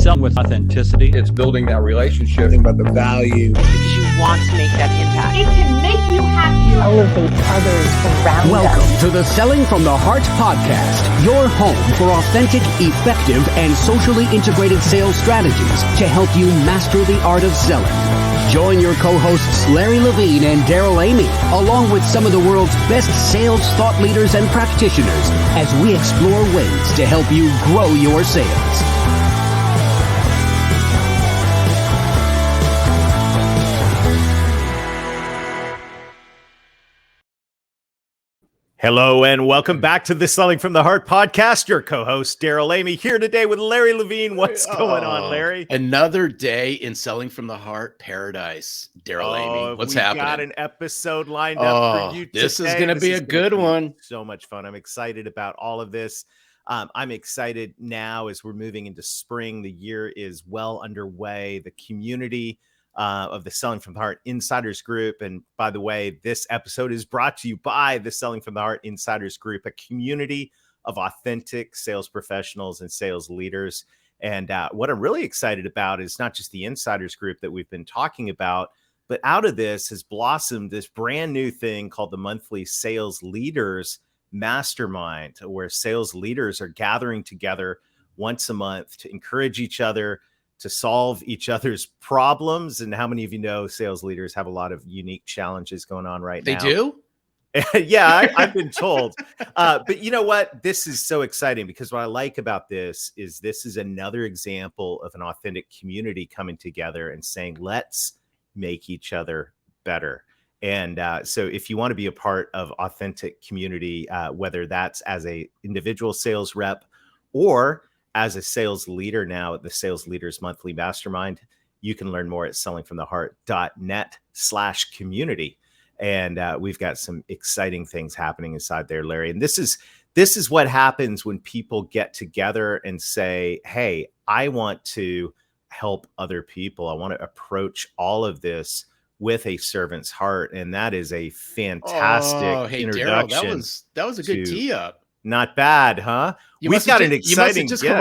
selling with authenticity. It's building that relationship. About the value. Because you want to make that impact. It can make you happier. Elevate others around Welcome us. to the Selling from the Heart podcast, your home for authentic, effective, and socially integrated sales strategies to help you master the art of selling. Join your co-hosts Larry Levine and Daryl Amy, along with some of the world's best sales thought leaders and practitioners, as we explore ways to help you grow your sales. Hello and welcome back to the Selling from the Heart podcast. Your co-host Daryl Amy here today with Larry Levine. What's going on, Larry? Another day in Selling from the Heart paradise. Daryl Amy, what's happening? We got an episode lined up for you today. This is going to be a good one. So much fun. I'm excited about all of this. I'm excited now as we're moving into spring. The year is well underway. The community of the Selling from the Heart Insiders Group. And by the way, this episode is brought to you by the Selling from the Heart Insiders Group, a community of authentic sales professionals and sales leaders. And what I'm really excited about is not just the Insiders Group that we've been talking about, but out of this has blossomed this brand new thing called the Monthly Sales Leaders Mastermind, where sales leaders are gathering together once a month to encourage each other, to solve each other's problems. And how many of you know sales leaders have a lot of unique challenges going on right now? They do? Yeah, I've been told. But you know what? This is so exciting because what I like about this is another example of an authentic community coming together and saying, let's make each other better. And so if you want to be a part of authentic community, whether that's as a individual sales rep or as a sales leader now at the Sales Leaders Monthly Mastermind, you can learn more at sellingfromtheheart.net/community. And we've got some exciting things happening inside there, Larry. And this is what happens when people get together and say, hey, I want to help other people. I want to approach all of this with a servant's heart. And that is a fantastic introduction. Darryl, that was a good tee up. Not bad, huh? We've got an exciting guest. You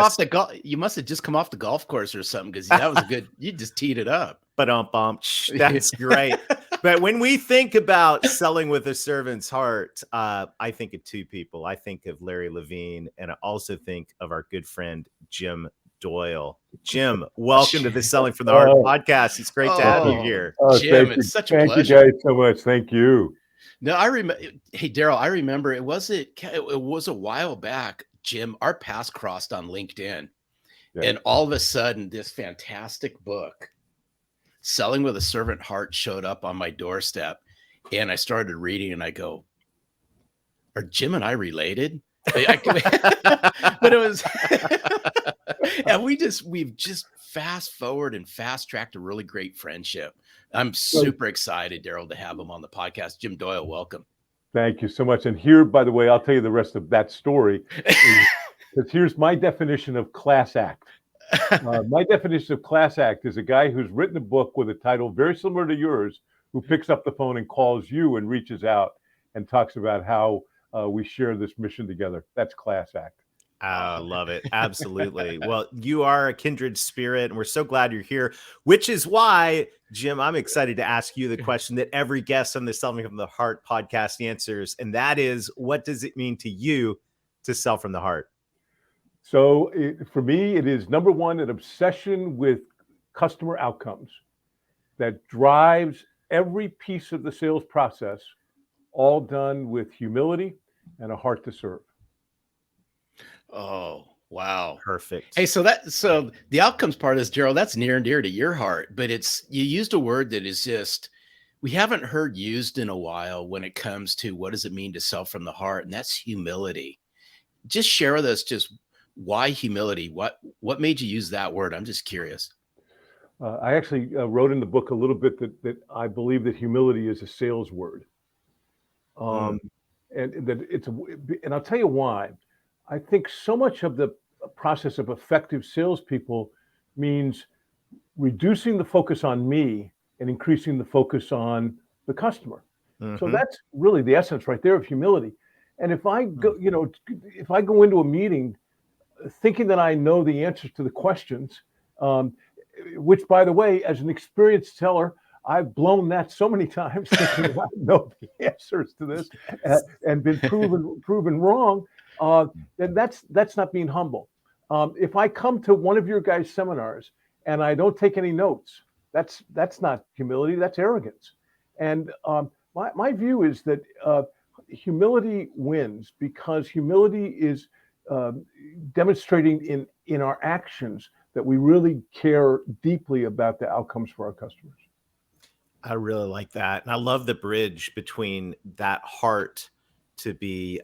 must have just come off the golf course or something, because that was a good. You just teed it up. That's great. But when we think about selling with a servant's heart, I think of two people. I think of Larry Levine, and I also think of our good friend Jim Doyle. Jim, welcome to the Selling from the Heart podcast. It's great to have you here. Jim, it's such a pleasure. Thank you guys so much. Thank you. No, I remember. Hey, Daryl, I remember it was a while back, Jim. Our paths crossed on LinkedIn, and all of a sudden, this fantastic book, Selling with a Servant Heart, showed up on my doorstep, and I started reading, and I go, "Are Jim and I related?" But it was, and we've just fast forward and fast tracked a really great friendship. I'm super excited, Daryl, to have him on the podcast. Jim Doyle, welcome. Thank you so much. And here, by the way, I'll tell you the rest of that story. Because here's my definition of class act. My definition of class act is a guy who's written a book with a title very similar to yours, who picks up the phone and calls you and reaches out and talks about how we share this mission together. That's class act. I love it. Absolutely. Well, you are a kindred spirit, and we're so glad you're here, which is why, Jim, I'm excited to ask you the question that every guest on the Selling from the Heart podcast answers, and that is, what does it mean to you to sell from the heart? So for me, it is, number one, an obsession with customer outcomes that drives every piece of the sales process, all done with humility and a heart to serve. Oh, wow. Perfect. Hey, so the outcomes part is, Gerald, that's near and dear to your heart, but you used a word that is just, we haven't heard used in a while when it comes to what does it mean to sell from the heart, and that's humility. Just share with us just why humility, what made you use that word? I'm just curious. I actually wrote in the book a little bit that I believe that humility is a sales word. And that and I'll tell you why. I think so much of the process of effective salespeople means reducing the focus on me and increasing the focus on the customer. Mm-hmm. So that's really the essence right there of humility. And if I go, if I go into a meeting thinking that I know the answers to the questions Um, which, by the way, as an experienced seller, I've blown that so many times thinking I know the answers to this and been proven wrong. Then that's not being humble. If I come to one of your guys' seminars and I don't take any notes, that's not humility. That's arrogance. And my view is that humility wins because humility is demonstrating in our actions that we really care deeply about the outcomes for our customers. I really like that. And I love the bridge between that heart to be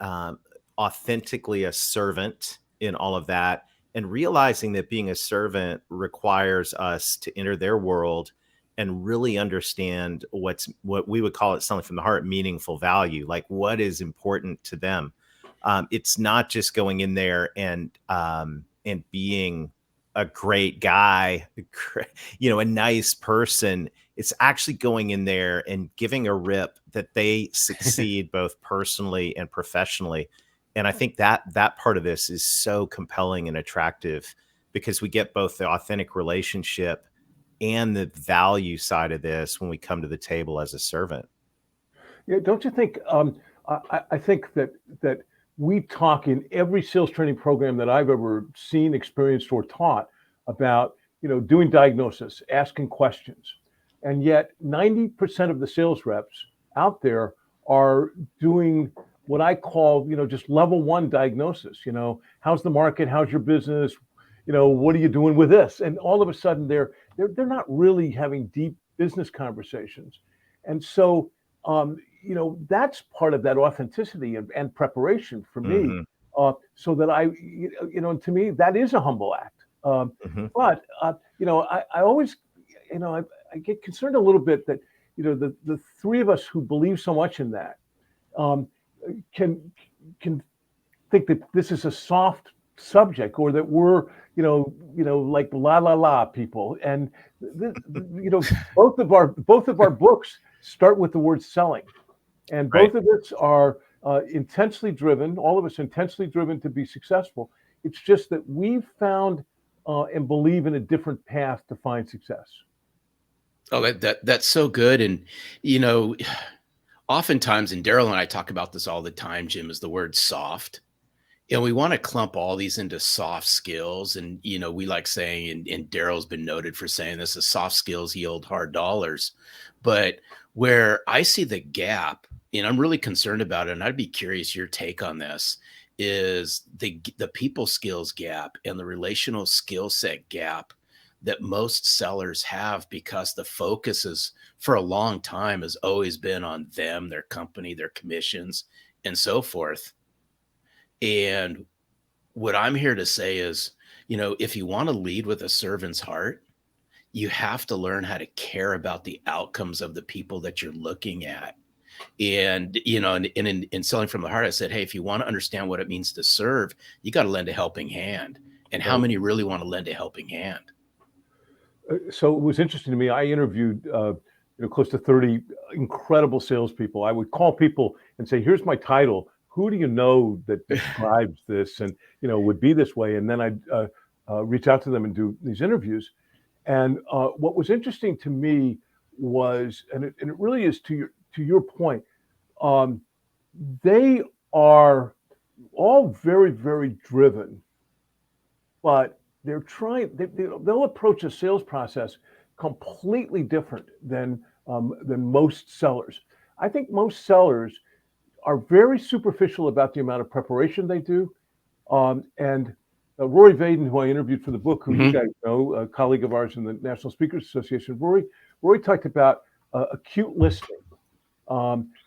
authentically a servant in all of that, and realizing that being a servant requires us to enter their world and really understand what we would call it, selling from the heart, meaningful value, like what is important to them. It's not just going in there and being a great guy, a nice person. It's actually going in there and giving a rip that they succeed both personally and professionally. And I think that part of this is so compelling and attractive because we get both the authentic relationship and the value side of this when we come to the table as a servant. Yeah, don't you think? I think that we talk in every sales training program that I've ever seen, experienced, or taught about doing diagnosis, asking questions, and yet 90% of the sales reps out there are doing what I call just level one diagnosis. How's the market? How's your business? What are you doing with this? And all of a sudden they're not really having deep business conversations, and so that's part of that authenticity and preparation for me, so that to me, that is a humble act. But I always, I get concerned a little bit that, the three of us who believe so much in that, can think that this is a soft subject, or that we're, like la people. And both of our books start with the word selling. And both of us are intensely driven, all of us intensely driven to be successful. It's just that we've found and believe in a different path to find success. Oh, that's so good. And, oftentimes, and Daryl and I talk about this all the time, Jim, is the word soft. And we want to clump all these into soft skills. And, we like saying, and Daryl's been noted for saying this, is soft skills yield hard dollars. But where I see the gap, and I'm really concerned about it, and I'd be curious your take on this, is the people skills gap and the relational skill set gap that most sellers have, because the focus is, for a long time, has always been on them, their company, their commissions, and so forth. And what I'm here to say is, if you want to lead with a servant's heart, you have to learn how to care about the outcomes of the people that you're looking at. And, in selling from the heart, I said, hey, if you want to understand what it means to serve, you got to lend a helping hand. And how many really want to lend a helping hand? So it was interesting to me. I interviewed close to 30 incredible salespeople. I would call people and say, here's my title. Who do you know that describes this and would be this way? And then I'd reach out to them and do these interviews. And what was interesting to me was, and it really is to your point, they are all very, very driven, but they'll approach a sales process completely different than most sellers. I think most sellers are very superficial about the amount of preparation they do. And Rory Vaden, who I interviewed for the book, who you guys know, a colleague of ours in the National Speakers Association, Rory talked about acute listening.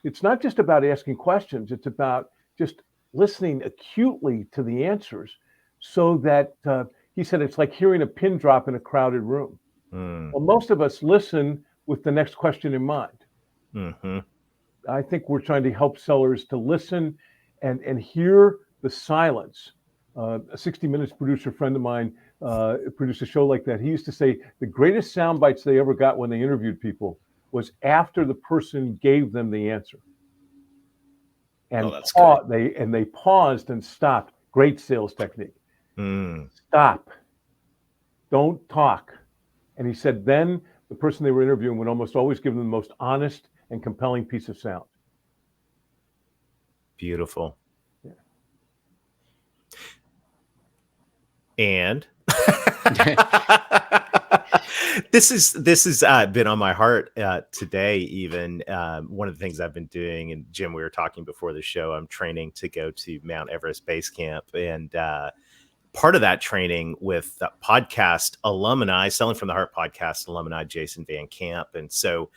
It's not just about asking questions. It's about just listening acutely to the answers, so that he said it's like hearing a pin drop in a crowded room. Well, most of us listen with the next question in mind. I think we're trying to help sellers to listen and hear the silence. A 60 Minutes producer friend of mine produced a show like that. He used to say the greatest sound bites they ever got when they interviewed people was after the person gave them the answer. And they paused and stopped. Great sales technique. Stop. don't talk. And he said then the person they were interviewing would almost always give them the most honest and compelling piece of sound. Beautiful. Yeah. And this has been on my heart today. Even one of the things I've been doing, and Jim, we were talking before the show, I'm training to go to Mount Everest Base Camp, and part of that training with podcast alumni, Selling from the Heart podcast alumni, Jason Van Camp. And so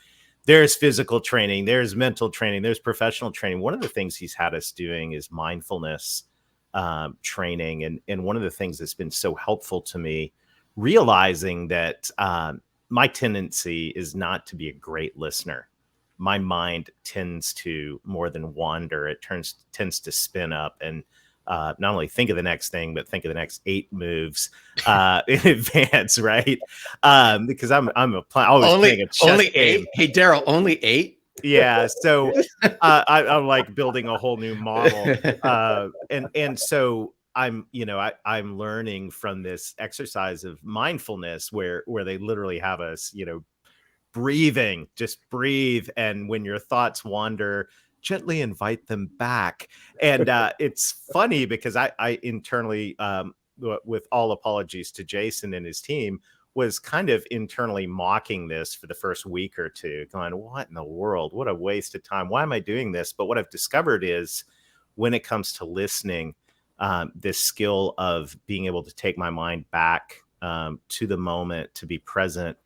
there's physical training, there's mental training, there's professional training. One of the things he's had us doing is mindfulness training. And one of the things that's been so helpful to me, realizing that my tendency is not to be a great listener. My mind tends to more than wander. It tends to spin up and not only think of the next thing, but think of the next 8 moves in advance, right? Because I'm always playing a chess only game. 8. Hey, Daryl, only 8. Yeah, so I'm like building a whole new model, and so I'm learning from this exercise of mindfulness where they literally have us breathing, just breathe, and when your thoughts wander, gently invite them back. And it's funny because I internally, with all apologies to Jason and his team, was kind of internally mocking this for the first week or two, going, what in the world? What a waste of time. Why am I doing this? But what I've discovered is when it comes to listening, this skill of being able to take my mind back to the moment, to be present,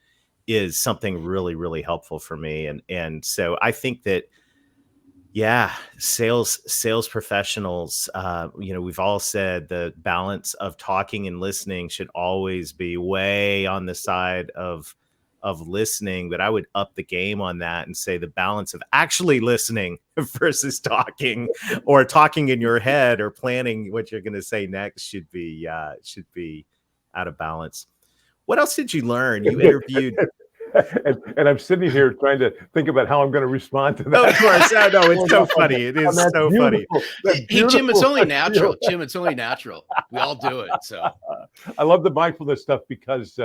is something really, really helpful for me. And so I think that, yeah, sales professionals, we've all said the balance of talking and listening should always be way on the side of listening, but I would up the game on that and say the balance of actually listening versus talking, or talking in your head or planning what you're going to say next should be out of balance. What else did you learn? You interviewed. And I'm sitting here trying to think about how I'm going to respond to that. Oh, of course. No, it's so funny. It is so funny. Hey, Jim, it's only natural. Jim, it's only natural. We all do it. So I love the mindfulness stuff because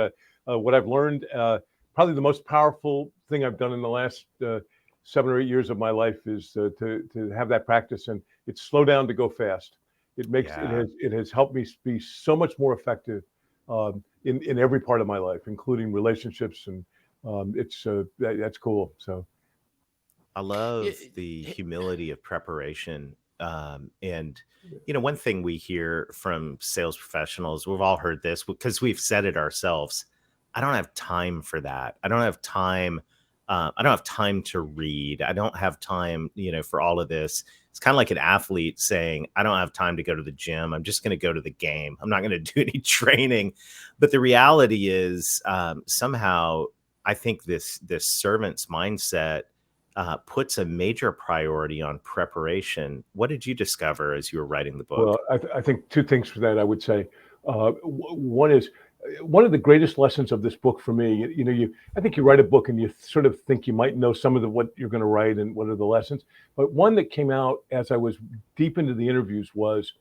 what I've learned, probably the most powerful thing I've done in the last 7 or 8 years of my life is to have that practice, and it's slow down to go fast. It makes it has helped me be so much more effective in every part of my life, including relationships, and that's cool. So I love the humility of preparation. And one thing we hear from sales professionals, we've all heard this because we've said it ourselves. I don't have time for that. I don't have time. I don't have time to read. I don't have time, for all of this. It's kind of like an athlete saying, I don't have time to go to the gym. I'm just going to go to the game. I'm not going to do any training. But the reality is somehow I think this servant's mindset puts a major priority on preparation. What did you discover as you were writing the book? Well, I think 2 things for that. I would say one is one of the greatest lessons of this book for me. I think you write a book and you sort of think you might know some of what you're going to write and what are the lessons. But one that came out as I was deep into the interviews was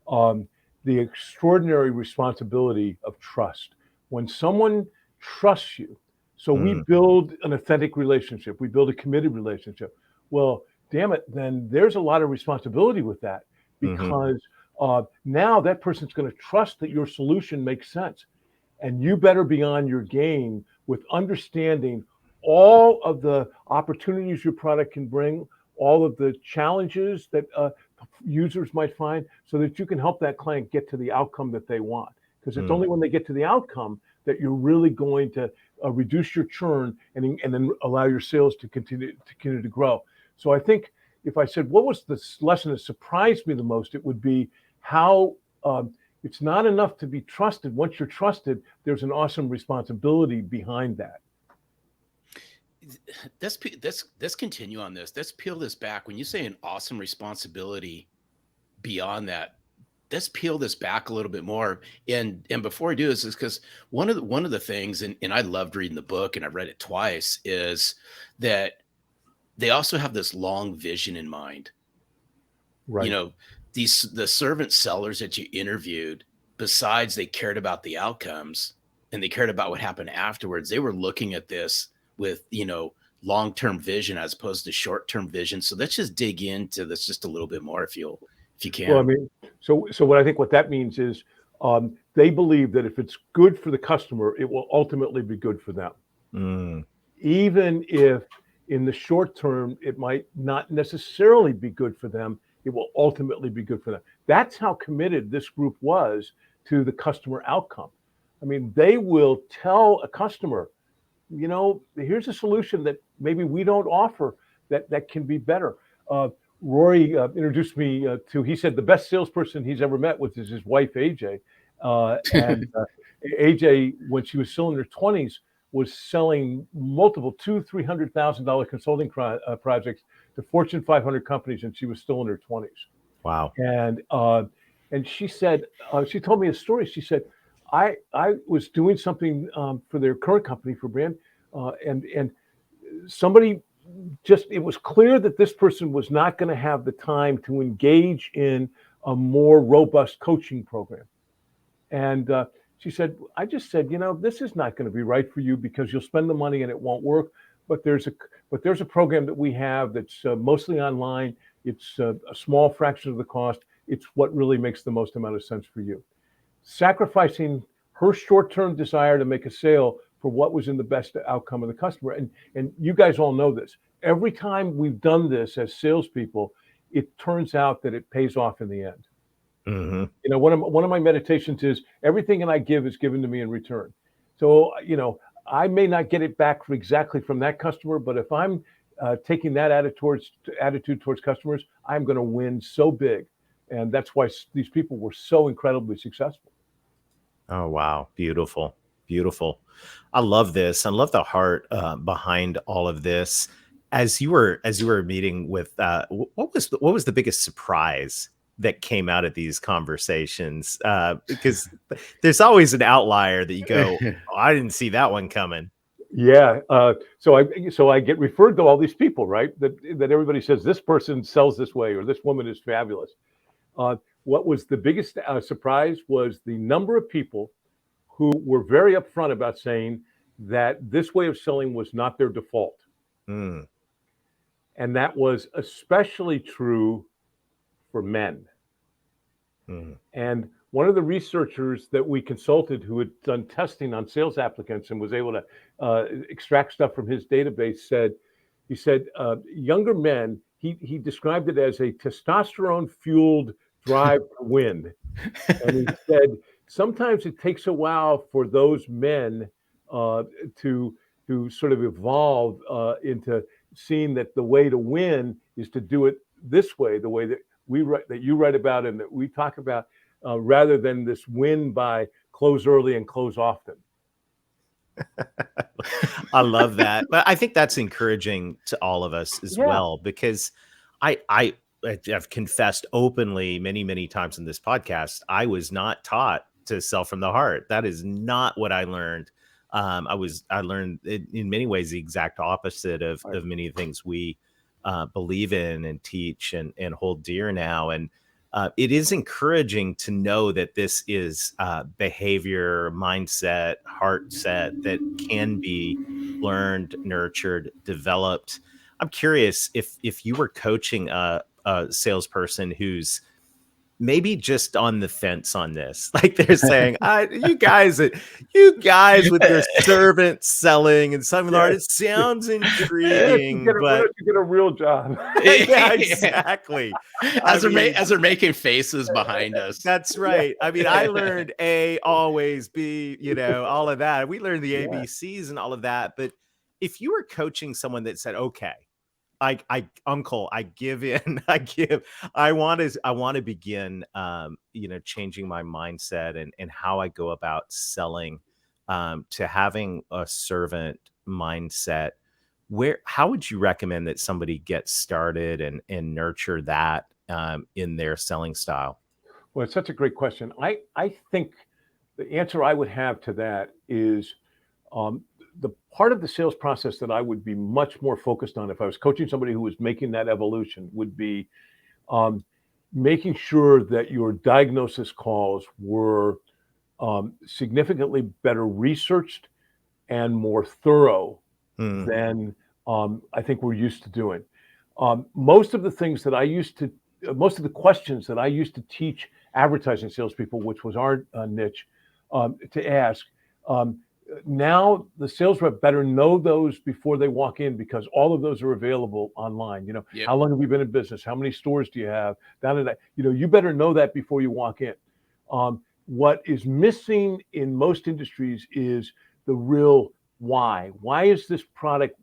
the extraordinary responsibility of trust. When someone trusts you, so we build an authentic relationship, we build a committed relationship. Well, damn it, then there's a lot of responsibility with that, because now that person's going to trust that your solution makes sense. And you better be on your game with understanding all of the opportunities your product can bring, all of the challenges that users might find, so that you can help that client get to the outcome that they want. Because it's only when they get to the outcome that you're really going to reduce your churn and then allow your sales to continue to grow. So I think if I said, what was the lesson that surprised me the most, it would be how it's not enough to be trusted. Once you're trusted, there's an awesome responsibility behind that. Let's continue on this. Let's peel this back. When you say an awesome responsibility beyond that, let's peel this back a little bit more. And before I do this, is because one of the things, and I loved reading the book, and I've read it twice, is that they also have this long vision in mind. Right. The servant sellers that you interviewed, besides they cared about the outcomes, and they cared about what happened afterwards. They were looking at this with, long-term vision as opposed to short-term vision. So let's just dig into this just a little bit more if you can. Well, I mean, so what I think what that means is they believe that if it's good for the customer, it will ultimately be good for them. Mm. Even if in the short term, it might not necessarily be good for them, it will ultimately be good for them. That's how committed this group was to the customer outcome. I mean, they will tell a customer, here's a solution that maybe we don't offer that can be better. Rory introduced me to, he said the best salesperson he's ever met with is his wife, AJ. And AJ, when she was still in her 20s, was selling multiple $200,000-$300,000 consulting projects to Fortune 500 companies, and she was still in her 20s. Wow. And she said, she told me a story. She said, I was doing something for their current company, for brand, and somebody it was clear that this person was not going to have the time to engage in a more robust coaching program. And she said, I just said, this is not going to be right for you because you'll spend the money and it won't work. But there's a program that we have that's mostly online. It's a small fraction of the cost. It's what really makes the most amount of sense for you. Sacrificing her short-term desire to make a sale for what was in the best outcome of the customer. And you guys all know this. Every time we've done this as salespeople, it turns out that it pays off in the end. Mm-hmm. One of my meditations is everything that I give is given to me in return. So, I may not get it back exactly from that customer, but if I'm taking that attitude towards customers, I'm going to win so big. And that's why these people were so incredibly successful. Oh, wow. Beautiful. Beautiful. I love this. I love the heart behind all of this. As you were meeting with, what was the biggest surprise that came out of these conversations? Because there's always an outlier that you go, oh, I didn't see that one coming. Yeah. So I get referred to all these people, right? That everybody says this person sells this way or this woman is fabulous. What was the biggest surprise was the number of people who were very upfront about saying that this way of selling was not their default. Mm. And that was especially true for men. Mm. And one of the researchers that we consulted who had done testing on sales applicants and was able to extract stuff from his database said, younger men, he described it as a testosterone-fueled drive to win. And he said, sometimes it takes a while for those men to sort of evolve into seeing that the way to win is to do it this way, the way that you write about and that we talk about, rather than this win by close early and close often. I love that. But I think that's encouraging to all of us as well, because I've confessed openly many, many times in this podcast, I was not taught to sell from the heart. That is not what I learned. I learned in many ways the exact opposite of many of the things we believe in and teach and hold dear now. And it is encouraging to know that this is behavior, mindset, heart set that can be learned, nurtured, developed. I'm curious if you were coaching a salesperson who's maybe just on the fence on this, like they're saying, you guys with your servant selling and some of the art, it sounds intriguing, but you get a real job. Yeah, exactly. As they're making faces behind us. That's right. I mean, I learned A, always, B, all of that. We learned the ABCs and all of that. But if you were coaching someone that said, okay, Uncle, I give in. I want to begin, changing my mindset and how I go about selling, to having a servant mindset. How would you recommend that somebody get started and nurture that, in their selling style? Well, it's such a great question. I think the answer I would have to that is, the part of the sales process that I would be much more focused on if I was coaching somebody who was making that evolution would be making sure that your diagnosis calls were significantly better researched and more thorough Hmm. than I think we're used to doing. Most of the things that I used to, most of the questions that I used to teach advertising salespeople, which was our niche, to ask, um, now the sales rep better know those before they walk in because all of those are available online. You know, Yep. how long have you been in business? How many stores do you have? You know, you better know that before you walk in. What is missing in most industries is the real why. Why is this product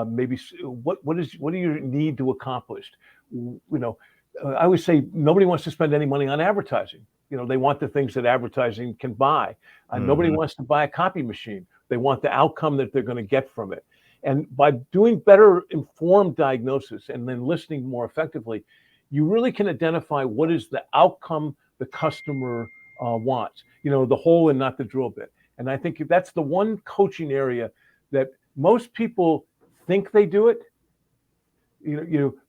maybe what do you need to accomplish? You know, I always say nobody wants to spend any money on advertising. You know, they want the things that advertising can buy. Nobody Mhm. wants to buy a copy machine. They want the outcome that they're going to get from it. And by doing better informed diagnosis and then listening more effectively, you really can identify what is the outcome the customer wants. You know, the whole and not the drill bit. And I think that's the one coaching area that most people think they do it.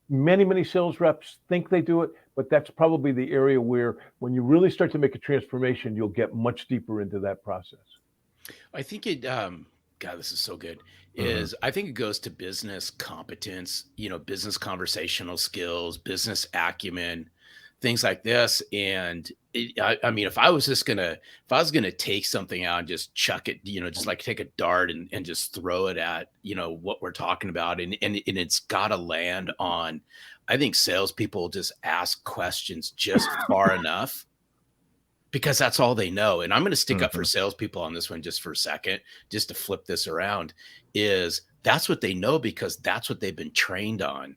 Many sales reps think they do it, but that's probably the area where when you really start to make a transformation, you'll get much deeper into that process. I think it, God, this is so good. Mhm. I think it goes to business competence, business conversational skills, business acumen, things like this. And I mean, if I was gonna take something out and just chuck it, just like take a dart and just throw it at, what we're talking about, and it's got to land on. I think salespeople just ask questions just far enough because that's all they know. And I'm going to stick up for Mhm. salespeople on this one just for a second, just to flip this around. Is that's what they know because that's what they've been trained on.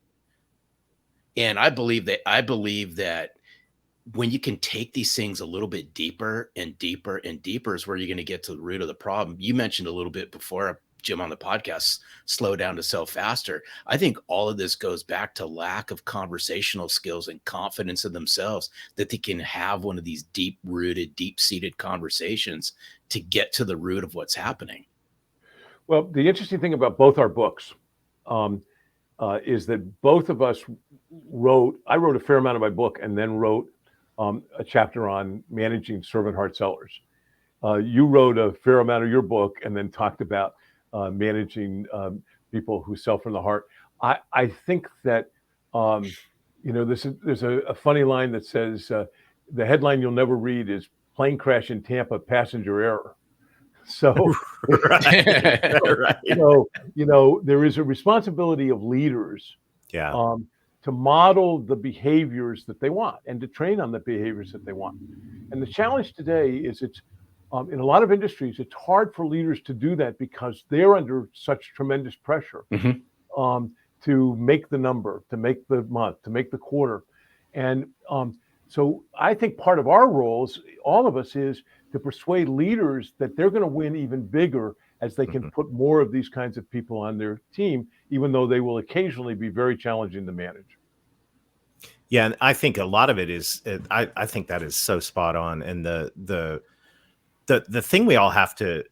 And I believe that when you can take these things a little bit deeper and deeper and deeper is where you're going to get to the root of the problem. You mentioned a little bit before, Jim, on the podcast, slow down to sell faster. I think all of this goes back to lack of conversational skills and confidence in themselves that they can have one of these deep rooted, deep seated conversations to get to the root of what's happening. Well, the interesting thing about both our books um, is that both of us I wrote a fair amount of my book and then wrote a chapter on managing servant heart sellers. You wrote a fair amount of your book and then talked about managing people who sell from the heart. I think that, there's a funny line that says the headline you'll never read is plane crash in Tampa, passenger error. So, Right. Right. there is a responsibility of leaders Yeah. to model the behaviors that they want and to train on the behaviors that they want. And the challenge today is it's in a lot of industries, it's hard for leaders to do that because they're under such tremendous pressure Mhm. to make the number, to make the month, to make the quarter. And so I think part of our roles, all of us, is to persuade leaders that they're going to win even bigger as they can Mhm. put more of these kinds of people on their team, even though they will occasionally be very challenging to manage. Yeah, and I think a lot of it is I think that is so spot on. And the thing we all have to,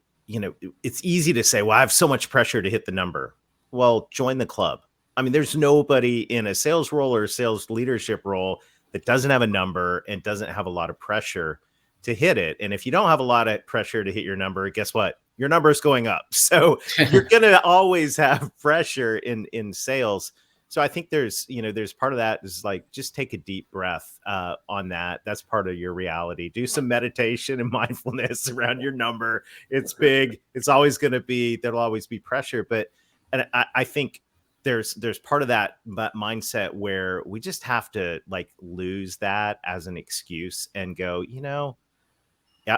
it's easy to say, well, I have so much pressure to hit the number. Well, join the club. I mean, there's nobody in a sales role or a sales leadership role that doesn't have a number and doesn't have a lot of pressure to hit it. And if you don't have a lot of pressure to hit your number, guess what? Your number is going up. So you're going to always have pressure in sales. So I think there's part of that is like, just take a deep breath on that. That's part of your reality. Do some meditation and mindfulness around your number. It's big. It's always going to be, there'll always be pressure. But and I think there's part of that mindset where we just have to like lose that as an excuse and go, yeah,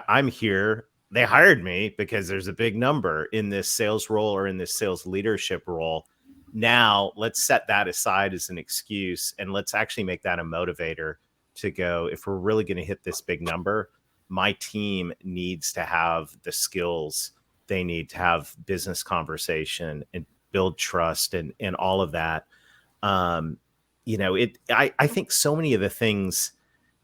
I'm here. They hired me because there's a big number in this sales role or in this sales leadership role. Now let's set that aside as an excuse and let's actually make that a motivator to go, if we're really going to hit this big number, my team needs to have the skills they need to have business conversation and build trust and all of that. Um, I think so many of the things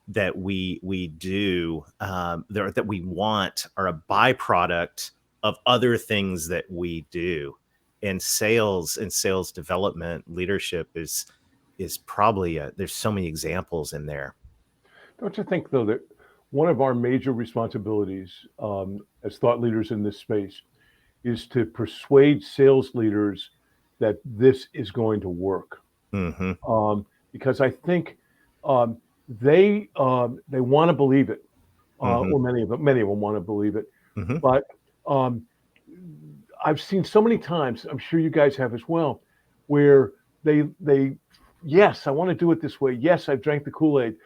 that we do that we want are a byproduct of other things that we do. And sales development leadership is probably there's so many examples in there. Don't you think, though, that one of our major responsibilities as thought leaders in this space is to persuade sales leaders that this is going to work. Because I think they want to believe it, or many of them want to believe it. But I've seen so many times, I'm sure you guys have as well, where they yes, I want to do it this way. Yes, I've drank the Kool-Aid.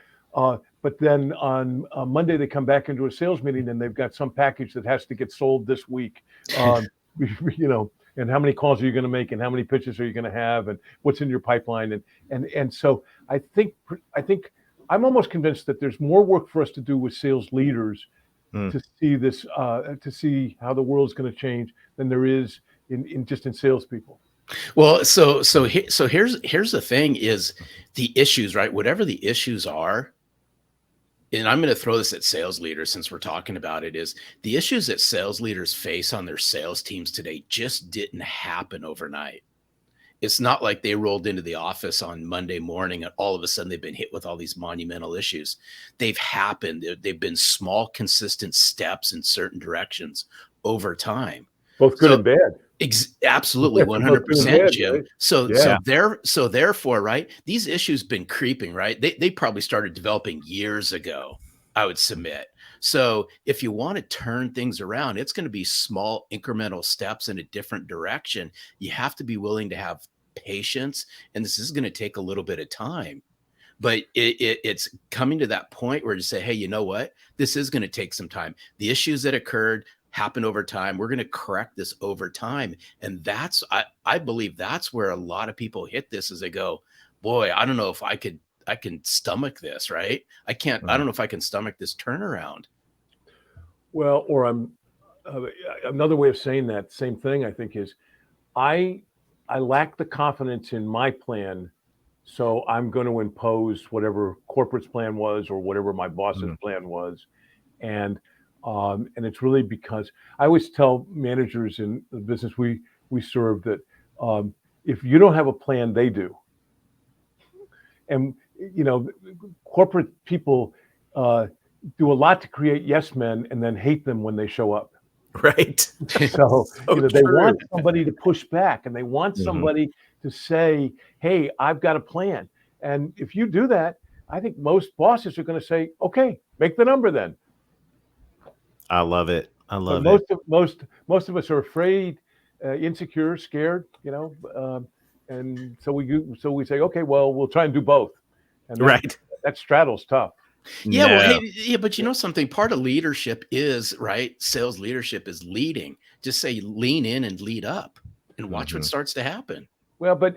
But then on Monday, they come back into a sales meeting and they've got some package that has to get sold this week. And how many calls are you going to make, and how many pitches are you going to have, and what's in your pipeline, and so I think I'm almost convinced that there's more work for us to do with sales leaders to see this, to see how the world's going to change than there is in salespeople. Well, so here's the thing: is the issues, right? Whatever the issues are. And I'm going to throw this at sales leaders since we're talking about it, is the issues that sales leaders face on their sales teams today just didn't happen overnight. It's not like they rolled into the office on Monday morning and all of a sudden they've been hit with all these monumental issues. They've happened. They've been small, consistent steps in certain directions over time. Both good and bad. Absolutely, 100%, Jim. Right? So therefore, right, these issues been creeping, right? They probably started developing years ago, I would submit. So if you want to turn things around, it's going to be small incremental steps in a different direction. You have to be willing to have patience, and this is going to take a little bit of time. But it's coming to that point where you say, hey, you know what? This is going to take some time. The issues that occurred happen over time. We're going to correct this over time. And that's, I believe that's where a lot of people hit this as they go, boy, I don't know if I can stomach this, right? I don't know if I can stomach this turnaround. Well, or another way of saying that same thing, I think, is I lack the confidence in my plan. So I'm going to impose whatever corporate's plan was or whatever my boss's plan was. And it's really because I always tell managers in the business we serve that if you don't have a plan, they do. And, corporate people do a lot to create yes men and then hate them when they show up. Right. So they want somebody to push back, and they want somebody to say, hey, I've got a plan. And if you do that, I think most bosses are going to say, okay, make the number then. I love it. I love it. Most of us are afraid, insecure, scared, and so we say, okay, well, we'll try and do both. And that straddle's tough. Yeah, no. Well, hey, but something, part of leadership is, right, sales leadership is leading. Just say lean in and lead up and watch what starts to happen. Well, but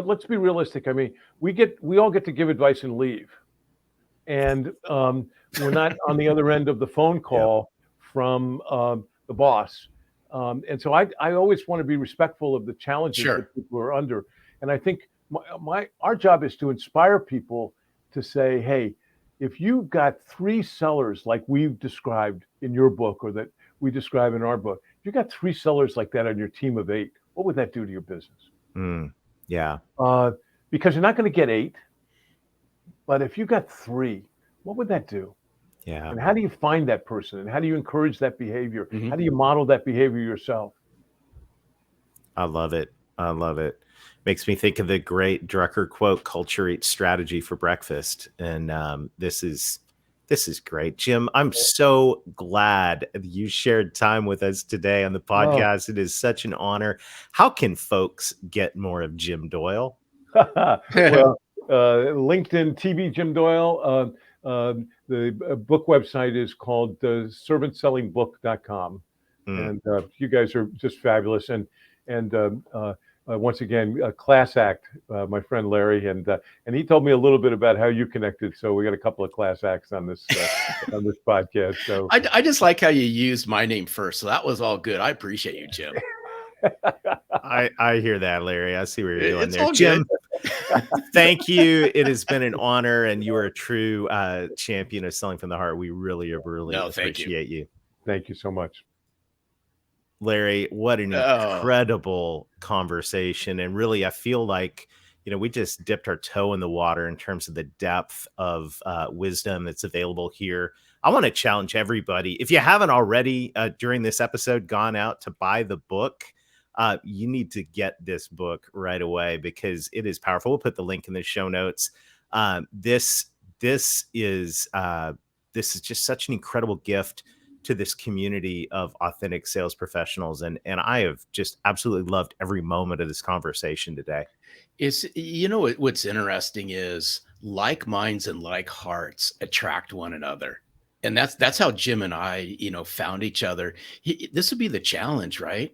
let's be realistic. I mean, we all get to give advice and leave. And we're not on the other end of the phone call from the boss. And so I always want to be respectful of the challenges that people are under. And I think our job is to inspire people to say, hey, if you've got 3 sellers like we've described in your book, or that we describe in our book, if you've got 3 sellers like that on your team of 8, what would that do to your business? Yeah. Because you're not going to get 8. But if you've got 3, what would that do? Yeah. And how do you find that person? And how do you encourage that behavior? How do you model that behavior yourself? I love it. I love it. Makes me think of the great Drucker quote, culture eats strategy for breakfast. And this is great. Jim, I'm so glad you shared time with us today on the podcast. It is such an honor. How can folks get more of Jim Doyle? Well, LinkedIn TV Jim Doyle. The book website is called servantsellingbook.com. And you guys are just fabulous. And once again, a class act, my friend Larry, and he told me a little bit about how you connected. So we got a couple of class acts on this on this podcast. So I just like how you used my name first. So that was all good. I appreciate you, Jim. I hear that, Larry. I see where you're going there, Jim. Thank you. It has been an honor, and you are a true champion of selling from the heart. We really appreciate you. Thank you so much, Larry. What an incredible conversation. And really, I feel like, we just dipped our toe in the water in terms of the depth of wisdom that's available here. I want to challenge everybody. If you haven't already during this episode gone out to buy the book, you need to get this book right away because it is powerful. We'll put the link in the show notes. This is just such an incredible gift to this community of authentic sales professionals. And I have just absolutely loved every moment of this conversation today. It's, what's interesting is like minds and like hearts attract one another. And that's how Jim and I, found each other. This would be the challenge, right?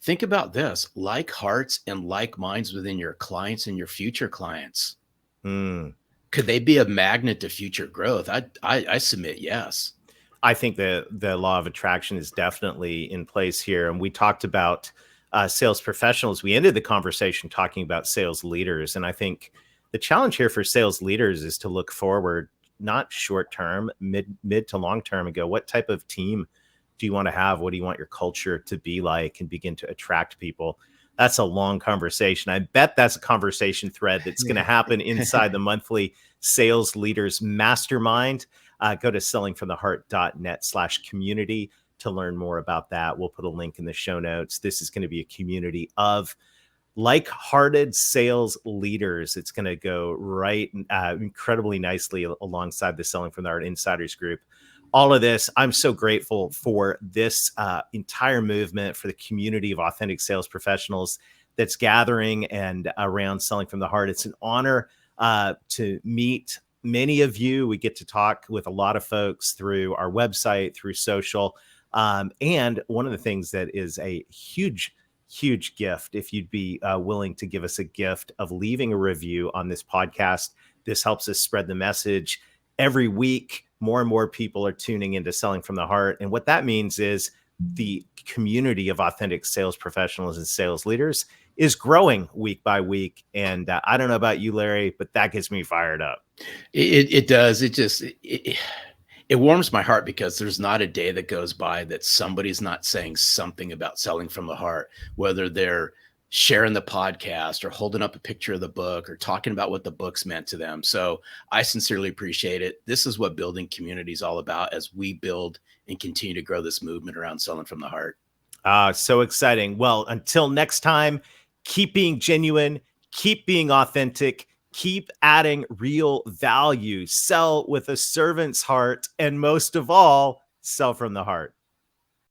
Think about this, like hearts and like minds within your clients and your future clients. Could they be a magnet to future growth? I submit yes. I think the law of attraction is definitely in place here. And we talked about sales professionals. We ended the conversation talking about sales leaders. And I think the challenge here for sales leaders is to look forward, not short term, mid to long term, and go, what type of team do you want to have? What do you want your culture to be like, and begin to attract people? That's a long conversation. I bet that's a conversation thread that's going to happen inside the monthly Sales Leaders Mastermind. Go to sellingfromtheheart.net/community to learn more about that. We'll put a link in the show notes. This is going to be a community of like-hearted sales leaders. It's going to go right incredibly nicely alongside the Selling from the Heart Insiders group. All of this, I'm so grateful for this entire movement, for the community of authentic sales professionals that's gathering and around Selling from the Heart. It's an honor to meet many of you. We get to talk with a lot of folks through our website, through social. And one of the things that is a huge gift, if you'd be willing to give us a gift of leaving a review on this podcast. This helps us spread the message. Every week, more and more people are tuning into Selling from the Heart. And what that means is the community of authentic sales professionals and sales leaders is growing week by week. And I don't know about you, Larry, but that gets me fired up. It does. It warms my heart because there's not a day that goes by that somebody's not saying something about selling from the heart, whether they're sharing the podcast or holding up a picture of the book or talking about what the book's meant to them. So I sincerely appreciate it. This is what building community is all about as we build and continue to grow this movement around selling from the heart. So exciting. Well, until next time, keep being genuine, keep being authentic, keep adding real value, sell with a servant's heart, and most of all, sell from the heart.